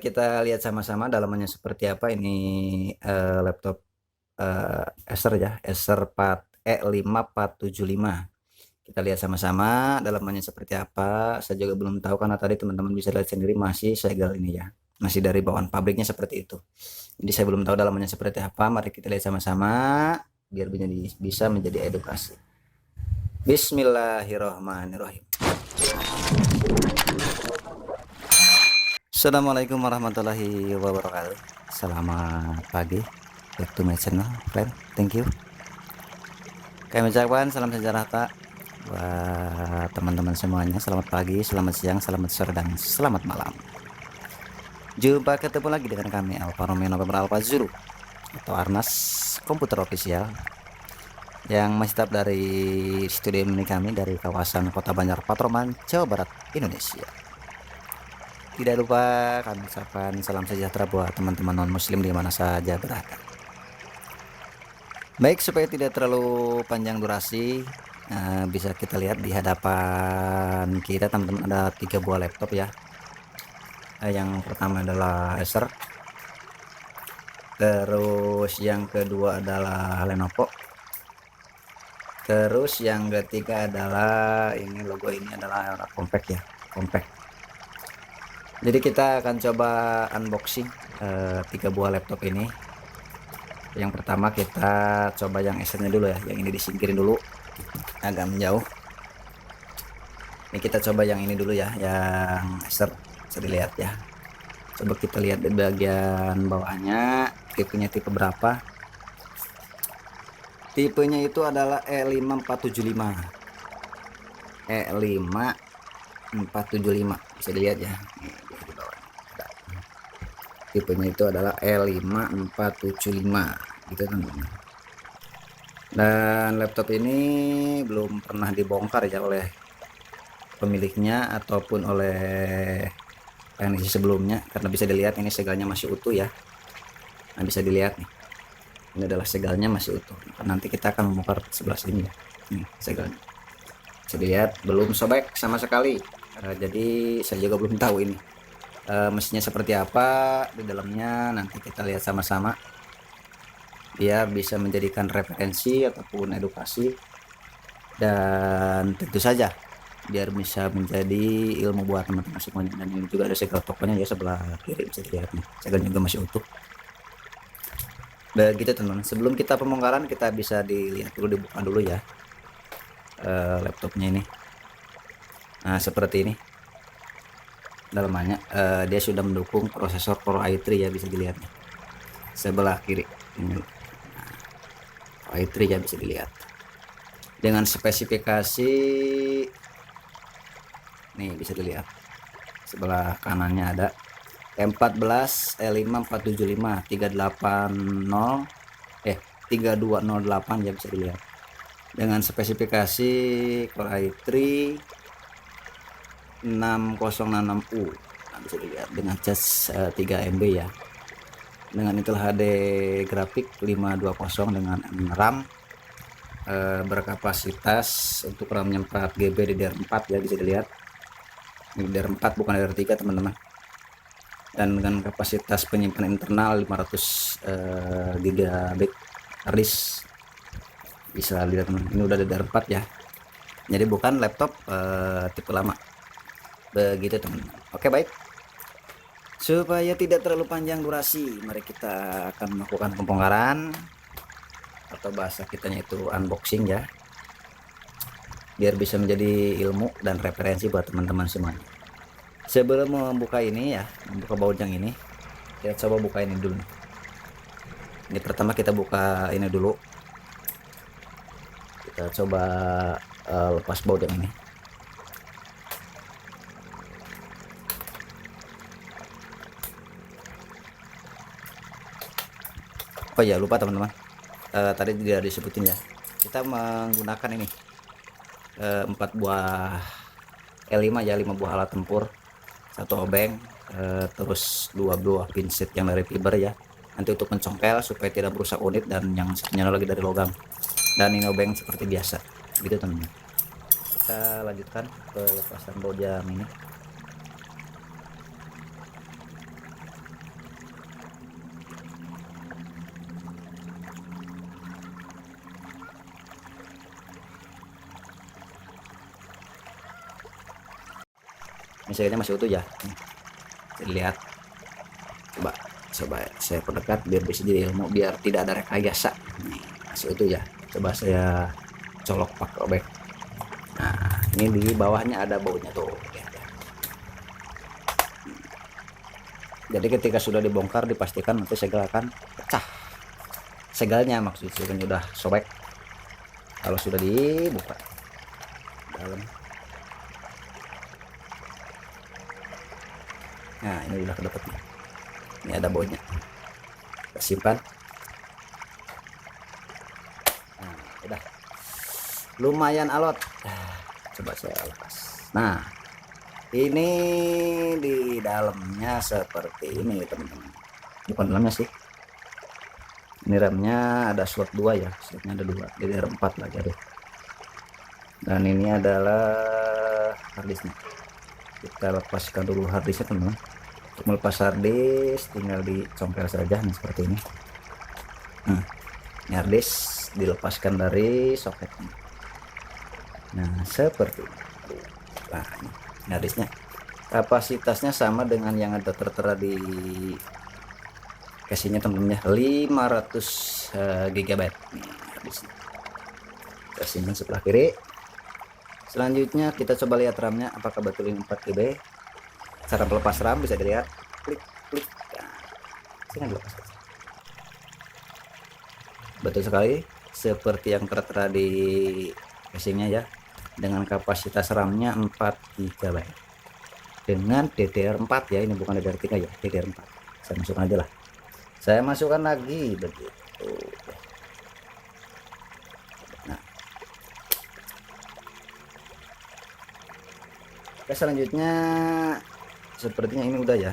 kita lihat sama-sama dalamannya seperti apa ini, laptop, Acer ya, Acer E5475. Kita lihat sama-sama dalamannya seperti apa. Saya juga belum tahu karena tadi teman-teman bisa lihat sendiri masih segel ini ya, masih dari bawaan pabriknya seperti itu. Jadi saya belum tahu dalamannya seperti apa. Mari kita lihat sama-sama biar bisa menjadi edukasi. Bismillahirrahmanirrahim. Assalamualaikum warahmatullahi wabarakatuh. Selamat pagi. Back to my channel, friend. Thank you. Kami ucapkan salam sejahtera buat teman-teman semuanya. Selamat pagi, selamat siang, selamat sore, dan selamat malam. Jumpa ketemu lagi dengan kami Alfa Romeo November Alpha Zulu atau Arnas Komputer Official yang masih tetap dari studio ini kami dari kawasan Kota Banjar Patroman, Jawa Barat, Indonesia. Tidak lupa kami ucapkan salam sejahtera buat teman-teman non muslim di mana saja berada. Baik, supaya tidak terlalu panjang durasi, bisa kita lihat di hadapan kita teman-teman ada 3 buah laptop ya. Yang pertama adalah Acer, terus yang kedua adalah Lenovo, terus yang ketiga adalah ini, logo ini adalah compact ya, compact. Jadi kita akan coba unboxing 3 buah laptop ini. Yang pertama kita coba yang Acernya dulu ya, yang ini disingkirin dulu agak menjauh. Ini kita coba yang ini dulu ya, yang Acer. Bisa dilihat ya. Coba kita lihat di bagian bawahnya, tipenya tipe berapa. Tipenya itu adalah E5475. E5475 bisa dilihat ya. Tipenya itu adalah E5475 gitu teman-teman. Dan laptop ini belum pernah dibongkar ya oleh pemiliknya ataupun oleh teknisi sebelumnya, karena bisa dilihat ini segalnya masih utuh ya. Nah, bisa dilihat nih, ini adalah segalnya masih utuh. Nanti kita akan membongkar sebelah sini ya, ini segalnya bisa dilihat belum sobek sama sekali. Jadi saya juga belum tahu ini mesinnya seperti apa di dalamnya. Nanti kita lihat sama-sama biar bisa menjadikan referensi ataupun edukasi, dan tentu saja biar bisa menjadi ilmu buat teman-teman semuanya. Dan ini juga ada segel tokonya ya, sebelah kiri bisa dilihat nih, segel juga masih utuh. Begitu teman-teman, sebelum kita pembongkaran kita bisa dilihat dulu, dibuka dulu ya laptopnya ini. Nah, seperti ini dalamannya. Dia sudah mendukung prosesor Core i3 ya, bisa dilihat nih sebelah kiri ini. Core i3 ya, bisa dilihat dengan spesifikasi nih, bisa dilihat sebelah kanannya ada M14 E5475 3208 ya, bisa dilihat dengan spesifikasi Core i3 6066U. Nah, bisa dilihat dengan cas 3 MB ya, dengan Intel HD grafik 520 dengan RAM, berkapasitas untuk RAM-nya 4 GB DDR4 ya, bisa dilihat DDR4 bukan DDR3 teman-teman. Dan dengan kapasitas penyimpanan internal 500 GB harddisk, bisa lihat teman, ini udah DDR4 ya, jadi bukan laptop tipe lama. Begitu teman-teman. Oke, baik, supaya tidak terlalu panjang durasi, mari kita akan melakukan pembongkaran atau bahasa kitanya itu unboxing ya, biar bisa menjadi ilmu dan referensi buat teman-teman semuanya. Sebelum membuka ini ya, membuka baut yang ini, kita coba buka ini dulu. Ini pertama kita buka ini dulu, kita coba lepas baut yang ini. Oh ya, lupa teman-teman, tadi tidak disebutin ya, kita menggunakan ini 4 buah E5 ya, 5 buah alat tempur, 1 obeng, terus 2 buah pinset yang dari fiber ya, nanti untuk mencongkel supaya tidak merusak unit, dan yang satunya lagi dari logam, dan ini obeng seperti biasa gitu teman-teman. Kita lanjutkan ke lepasan baut yang ini. Segel masih utuh ya. Lihat, coba saya perdekat biar bisa jadi ilmu, biar tidak ada rekayasa. Nih, masih utuh ya. Coba saya colok pakai obeng. Nah, ini di bawahnya ada baunya tuh. Jadi ketika sudah dibongkar dipastikan nanti segel akan pecah. Segelnya maksudnya sudah sobek. Kalau sudah dibuka dalam, nah ini udah kedapet nih. Ini ada baunya. Kita simpan. Nah, udah lumayan alot. Coba saya lepas. Nah, ini di dalamnya seperti ini teman-teman. Bukan dalamnya sih, ini remnya ada slot 2 ya, slotnya ada 2, jadi ada 4 lagi ada. Dan ini adalah harddisknya. Kita lepaskan dulu harddisknya teman-teman. Untuk melepas harddisk tinggal dicongkel saja, nih seperti ini. Ini harddisk dilepaskan dari soketnya. Nah seperti ini. Nah ini harddisknya, kapasitasnya sama dengan yang ada tertera di casingnya teman-teman ya, 500 GB nih harddisknya. Kita simpan sebelah kiri. Selanjutnya kita coba lihat RAM-nya apakah betul ini 4 GB. Cara melepas RAM bisa dilihat, klik. Nah, sini dilepas. Betul sekali seperti yang tertera di casingnya ya, dengan kapasitas RAM-nya 4 GB dengan DDR4 ya, ini bukan DDR3 ya, DDR4. Saya masukkan aja lah, saya masukkan lagi begitu. Nah, oke, selanjutnya sepertinya ini udah ya.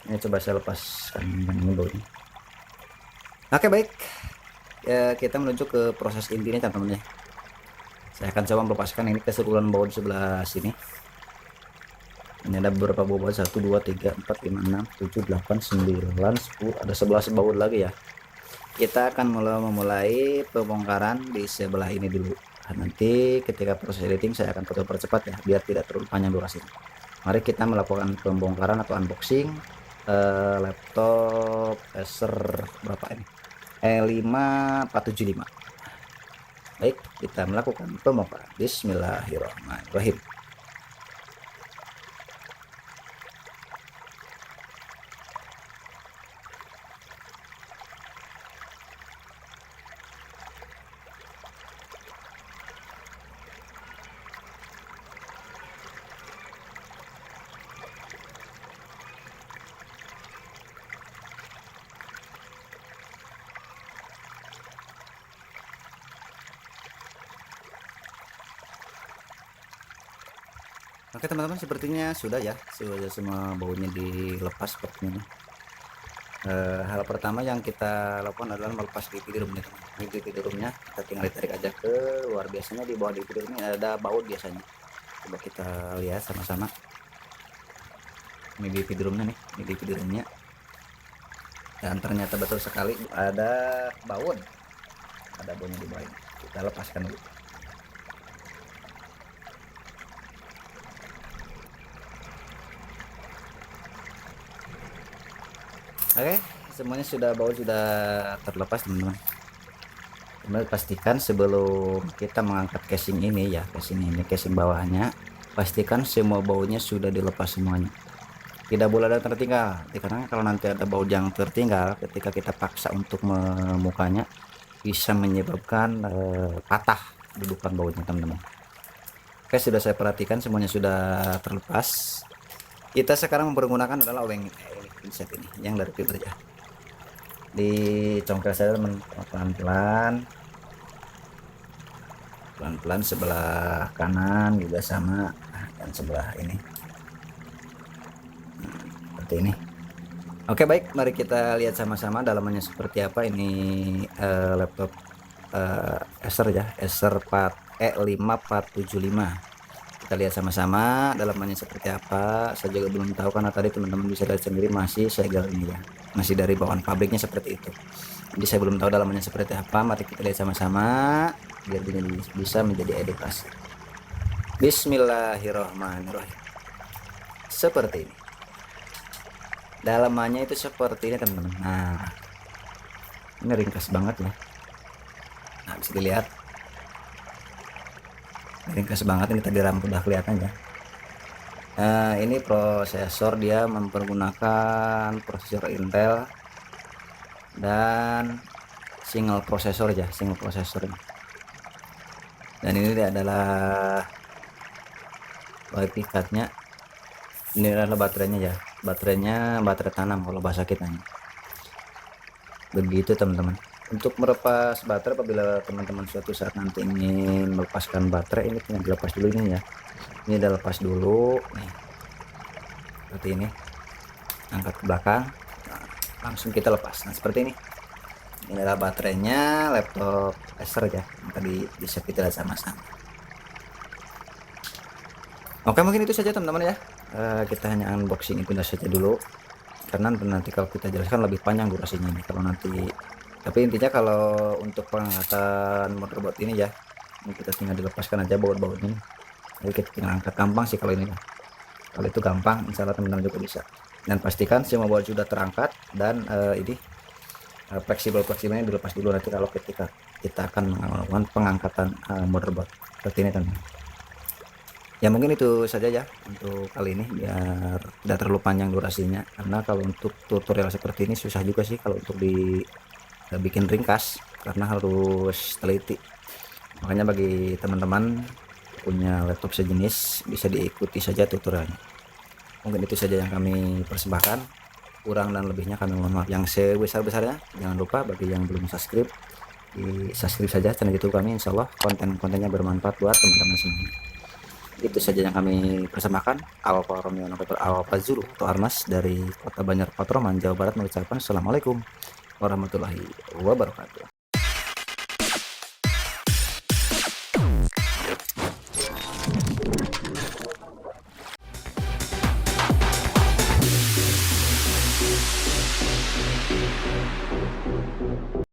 Ini coba saya lepaskan yang ini baunya. Oke baik ya, kita menuju ke proses intinya teman-teman ya. Saya akan coba melepaskan ini keseluruhan baut di sebelah sini. Ini ada beberapa baut, 1 2 3 4 5 6 7 8 9 10, ada 11 baut lagi ya. Kita akan memulai pembongkaran di sebelah ini dulu. Nanti ketika proses editing saya akan coba percepat ya, biar tidak terlalu panjang durasinya. Mari kita melakukan pembongkaran atau unboxing laptop Acer berapa ini, E5 475. Baik, kita melakukan pembongkaran. Bismillahirrahmanirrahim. Oke teman-teman, sepertinya sudah ya, sudah semua baunya dilepas sepertinya. Hal pertama yang kita lakukan adalah melepas DVD room-nya. Ini DVD room-nya kita tinggal ditarik aja ke luar. Biasanya di bawah DVD room ini ada baut biasanya. Coba kita lihat sama-sama. Ini DVD room-nya nih, ini DVD room-nya. Dan ternyata betul sekali ada baut, ada baunya di bawah ini. Kita lepaskan dulu. Oke, semuanya sudah, baut sudah terlepas teman-teman. Kemudian pastikan sebelum kita mengangkat casing ini ya, casing bawahnya, pastikan semua bautnya sudah dilepas semuanya. Tidak boleh ada tertinggal, karena kalau nanti ada baut yang tertinggal ketika kita paksa untuk memukanya, bisa menyebabkan patah dudukan bautnya teman-teman. Oke, sudah saya perhatikan semuanya sudah terlepas. Kita sekarang mempergunakan adalah obeng ini, pinset ini yang dari Fiber ya. Dicongkel saja pelan-pelan sebelah kanan juga sama, dan sebelah ini seperti ini. Oke baik, mari kita lihat sama-sama dalamannya seperti apa. Ini laptop Acer ya, Acer E5 475. Kita lihat sama-sama dalamannya seperti apa. Saya juga belum tahu karena tadi teman-teman bisa lihat sendiri masih segel ini ya, masih dari bawaan pabriknya seperti itu. Jadi saya belum tahu dalamannya seperti apa. Mari kita lihat sama-sama biar bisa menjadi edukasi. Bismillahirrahmanirrahim. seperti ini. Dalamannya itu seperti ini teman-teman. Nah, ini ringkas banget ya. Nah, bisa dilihat ini ringkas banget. Ini tadi RAM udah kelihatan ya. Ini prosesor, dia mempergunakan prosesor Intel dan single prosesor ya, single prosesor. Dan ini adalah wifi cardnya. Ini adalah baterainya ya, baterai tanam kalau bahasa kita. Begitu teman-teman. Untuk melepas baterai, apabila teman-teman suatu saat nanti ingin melepaskan baterai, ini tinggal dilepas dulu ini ya. Ini udah lepas dulu nih, seperti ini. Angkat ke belakang, nah, langsung kita lepas. Nah, seperti ini. Ini adalah baterainya laptop Acer ya, yang tadi bisa kita lihat sama-sama. Oke, mungkin itu saja teman-teman ya. Kita hanya unboxing itu saja dulu, karena nanti kalau kita jelaskan lebih panjang durasinya ini kalau nanti. Tapi intinya kalau untuk pengangkatan motherboard ini ya, ini kita tinggal dilepaskan aja baut-bautnya. Jadi kita tinggal angkat, gampang sih kalau ini. Kalau itu gampang, insya Allah teman-teman juga bisa. Dan pastikan semua baut sudah terangkat dan ini fleksibelnya dilepas dulu nanti kalau ketika kita akan melakukan pengangkatan motherboard seperti ini teman-teman. Ya mungkin itu saja ya untuk kali ini, biar tidak terlalu panjang durasinya, karena kalau untuk tutorial seperti ini susah juga sih kalau untuk bikin ringkas, karena harus teliti. Makanya bagi teman-teman punya laptop sejenis, bisa diikuti saja tutorialnya. Mungkin itu saja yang kami persembahkan, kurang dan lebihnya kami mohon maaf yang sebesar-besarnya. Jangan lupa bagi yang belum subscribe, di subscribe saja channel YouTube kami, insya Allah konten-kontennya bermanfaat buat teman-teman semua. Itu saja yang kami persembahkan. Alfa Romeo November Alfa Zulu atau Armas dari Kota Banjar Patroman, Jawa Barat, mengucapkan Assalamualaikum warahmatullahi wabarakatuh.